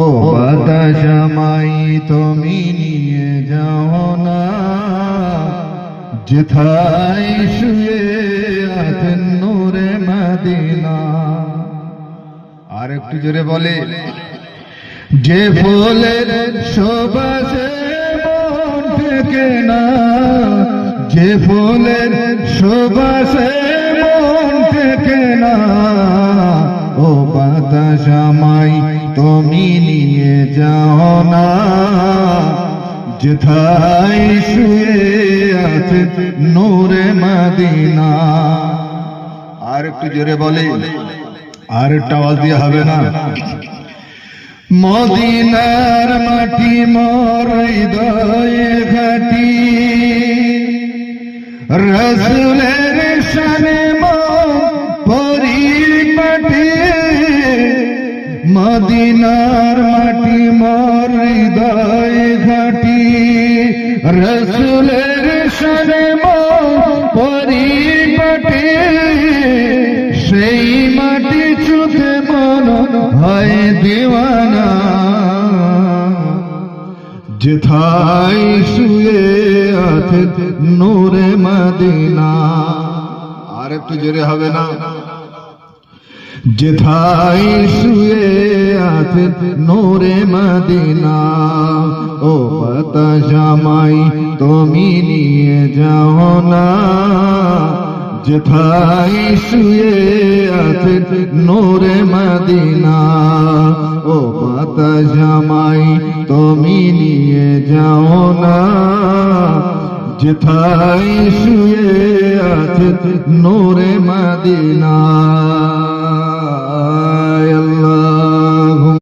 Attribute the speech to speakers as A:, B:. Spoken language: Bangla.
A: ও বাতাসামাই তুমি নিয়ে যাও না যেথায় শুয়ে আছেন নূরে মদিনা। আর একটু জোরে বলে, যে ফুলের সুবাসে মন থেকে না, যে ফুলের সুবাসে মন থেকে না, ও বাতাসামাই তুমি নিয়ে যাও না যেথায় শুয়ে আছে নূরে মদিনা। আর একটু জোরে বলে, আর একটা আওয়াজ দিয়ে হবে না। মদিনার মাটি মোর হৃদয়ে ঘাটি, রাসূলের শানে মন পরিপাটি। মদিনার মাটি মোর হৃদয়ে ঘাটি, রাসূলের শানে মন পরিপাটি। সেই মাটি ছুঁতে মন হয় দিওয়ানা যেথায় শুয়ে আছে নূরে মদিনা। আর একটু জোরে হবে না। যেথায় শুয়ে আছে নূরে মদিনা, ও বাতাসামাই তুমি নিয়ে যাও না যেথায় শুয়ে আছে নূরে মদিনা। ও বাতাসামাই তুমি নিয়ে যাও না যেথায় শুয়ে আছে নূরে মদিনা।